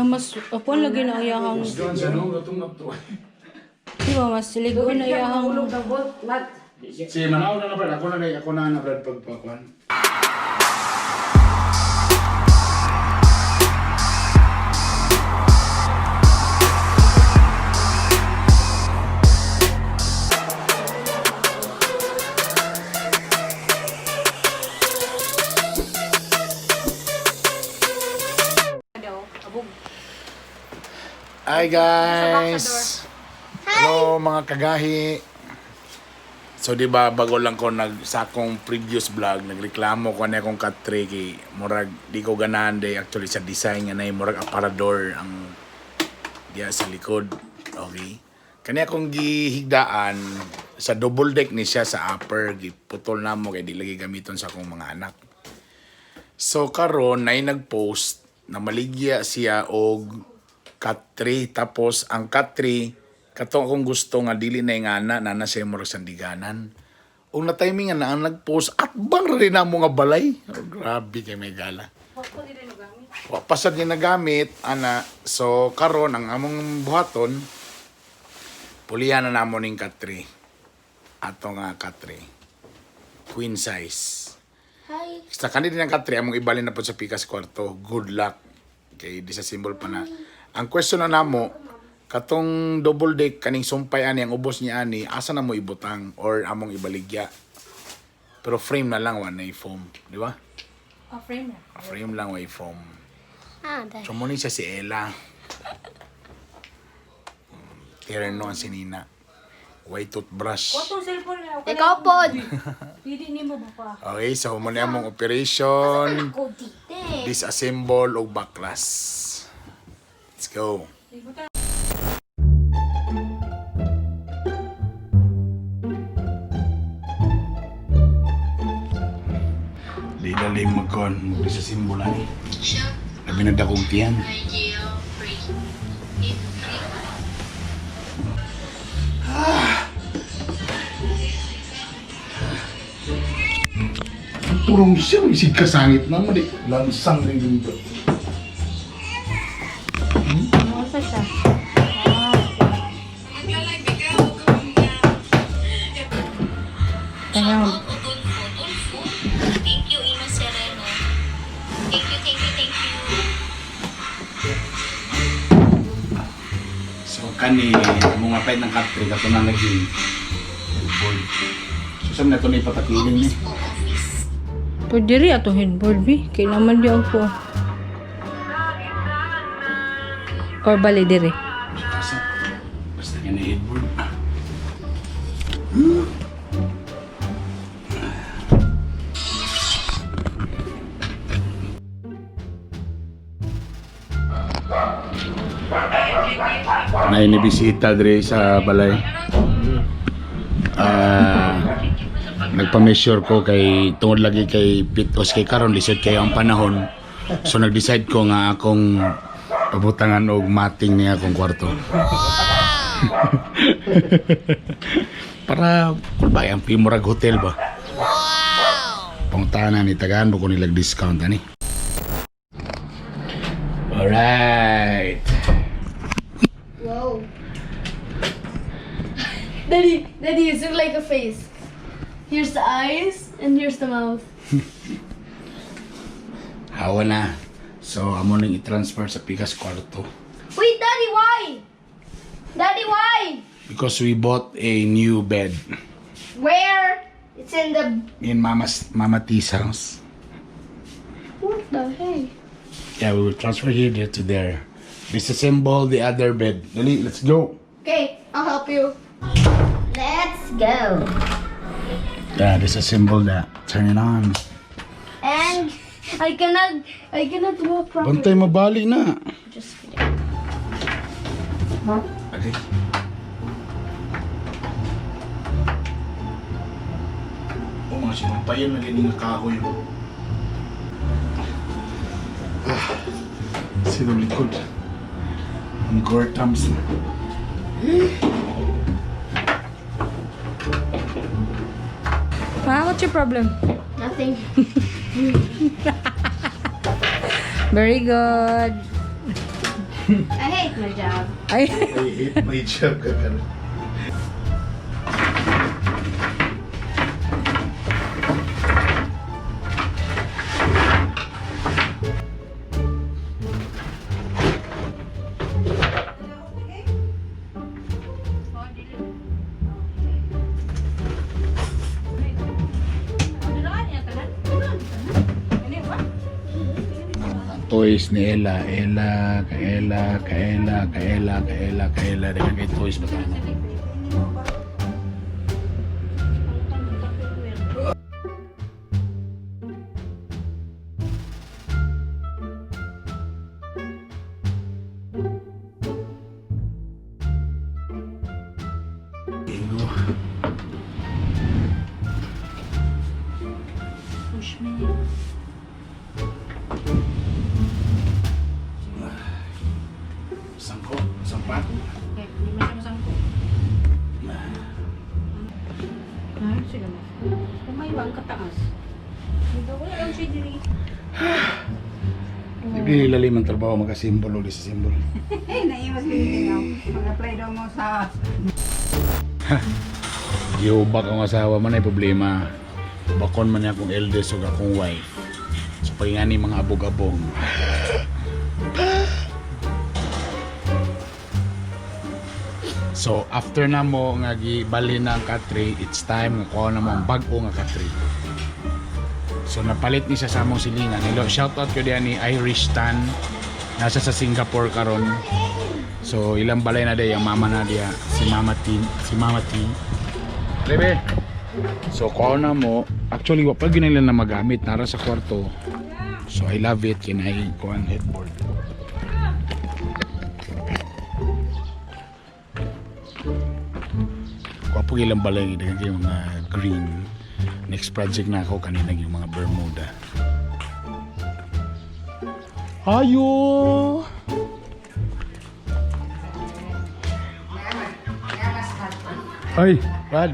Mas ako lagi na ayahang. Di ba mas ligo na ayahang. Si Manaw na Brad, ako na Brad pagpakuan. Hi guys! Hello mga kagahi! So di ba bago lang ko sa akong previous vlog nagreklamo ko na akong cut tray kay murag di ko ganahan day actually sa design nga na murag aparador ang diya sa likod. Okay. Kani akong gihigdaan sa double deck ni siya sa upper giputol na mo kay di lagi gamiton sa akong mga anak. So karon nay nagpost na maligya siya og cut tray tapos ang cut tray katong akong gusto nga dili na ingana na siya mo sandiganan. Og na timing na ang nagpost at bang rin na mo nga balay. Oh, grabe kay may gala. Wa pasad ni nagamit ana. So karon ang among buhaton pulihan na namo ning cut tray. Ato nga cut tray. Queen size. Hi. Sa kanila ng cut tray among ibalin na po sa pikas kwarto. Good luck. Kay di sa symbol pa na. Ang question na namo, katong double deck kaning sumpay ani ang ubos niya ani, asa na mo ibutang or among ibaligya. Pero frame na lang wa na foam, di ba? Frame na. Frame lang wa foam. Dahil. So mo ni siya si Ella. Terno ang sinina. Way toothbrush. Kotong cellphone na. Ikaw po. Pwede ni mo ba pa? Okay, so mo ni among operation. Ako dite. Disassemble o backlash. Let's go. Lalim magkon, bisa simbolan ni. Labi na dakong tiyan. Turong siya, isig kasangit naman eh. Lansang rin dito. Ano sa siya? Kaya Thank you, Ina Sereno. Thank you. So kani, mga pahit ng country, kato na naging headboard. So saan na ito na ipatakiling ni? pwede rin ato headboard bi. Kailangan di ako. Or bali dire. Basta nga na headboard. Na inibisita dire sa balay. Nagpa-measure ko kay tungod lagi kay pitos kay karon lisod kayo ang panahon. So nag-decide ko nga akong pabutangan og mating niya akong kwarto. Para ba ang Pimurag Hotel ba? Pangtahanan ni tagaan mo ko nilag discount ani. Alright. Whoa. Daddy, you look like a face. Here's the eyes, and here's the mouth. Hawa na. So, amo nang i-transfer sa pikas kwarto. Wait, Daddy, why? Daddy, why? Because we bought a new bed Where? It's in the... in Mama T's house. What the heck? Yeah, we will transfer here to there. Disassemble the other bed. Dali, let's go. Okay, I'll help you. Let's go. Yeah, disassemble that. Turn it on. And I cannot walk properly. Bantay mabali na. Just kidding. Huh? Okay. O mga sinumpayan na ganyan nga kahoy. Sino likod? Ang gore thumbs na. What's your problem? Nothing. Very good. I hate my job. Ay, I hate my job ka. Toys ni Ella, Kaela, dengan kay toys ba tayo? Sangko, sampat. okay, hindi mo siya masangko. Ay, sige mo. Kumay bang kataas? Wala lang siya diri. Hindi lalim ang trabaho, magkasimbolo di sa simbolo. Naiwas ko yung mag-apply daw mo sa... Giubak ang asawa man ay problema. Bakon man niya akong eldest o akong wife. So pagingani mga abog-abong. So after na mo nga gibali na ang Katri, it's time nga kuha na mo ang bag-o nga Katri. So napalit ni siya sa among silingan. Hello, shout out ko diyan ni Irish Tan. Nasa sa Singapore karon. So ilang balay na day ang mama na diya, si Mama T. Bebe. So kuha na mo, actually wa pa ginailan na magamit nara sa kwarto. So I love it kinay kuan headboard. Kuha ilang balay dengan yung mga green. Next project na ako kanina yung mga Bermuda. Ayo. Ay, Brad.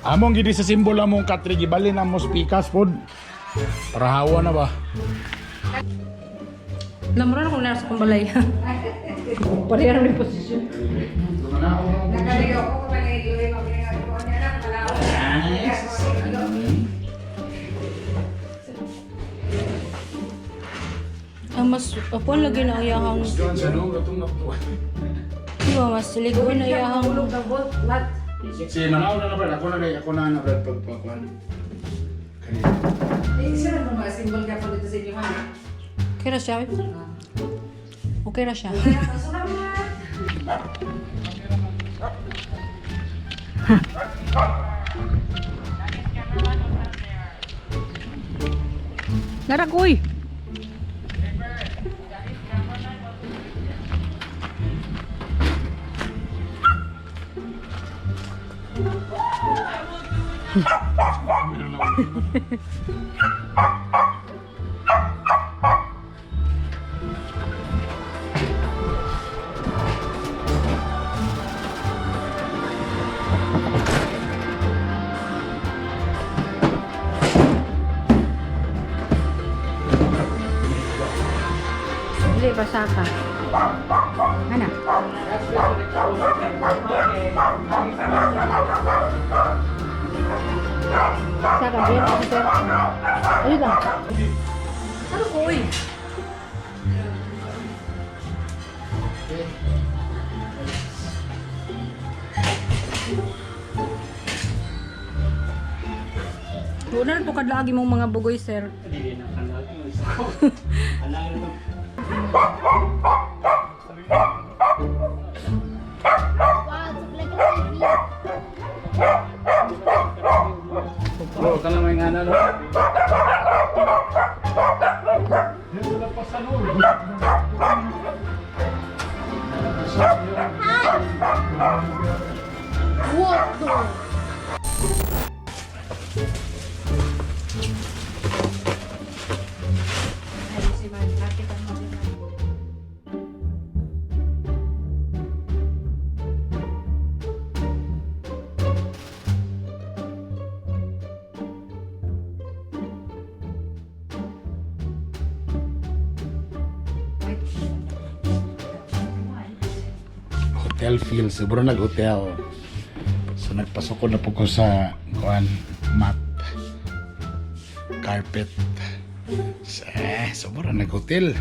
Among gidi sa simbol among Katri gibali na mo speakers pod. Para hawa na ba? Namuran ako nasa kumbalay. Pareha rin posisyon. Nakaligaw ko kung maniliwin mo ginagawa niya lang. Ang mas, ako lagi na ayahang, Doon sa nung gatong naktuwa. di ba, mas ligoy na ayahang, Si Manaw na Brad, ako na Brad pagpakuan. Kanina. Sino mo ba? Simbol ka po dito sa inyo, ha? okay na siya. Okay na siya. Salamat! Narakoy! Dili, basa ka. Ano? Basa ka, dili, basa ka. Dili lang. Ano ko, uy? Doon na ito kadlagi mong mga bugoy, sir. Bro, ka lang may ngana no? What the? hotel feel. Siguro nag-hotel. So nagpasok ko na po ko sa mat. Carpet. So, siguro nag-hotel.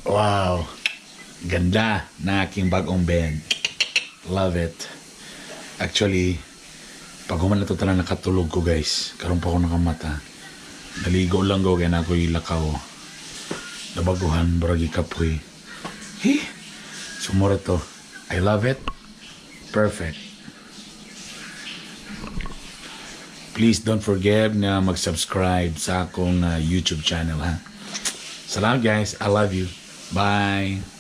Wow. Ganda na aking bagong bed. Love it. Actually, pag human na ito talaga nakatulog ko guys. Karoon pa ako nakamata. Naligo lang ko kaya na ako'y lakaw. Nabaguhan, baragi kapoy. Hey! Sumura to. I love it. Perfect. Please don't forget na mag-subscribe sa akong YouTube channel ha. Salamat guys. I love you. Bye.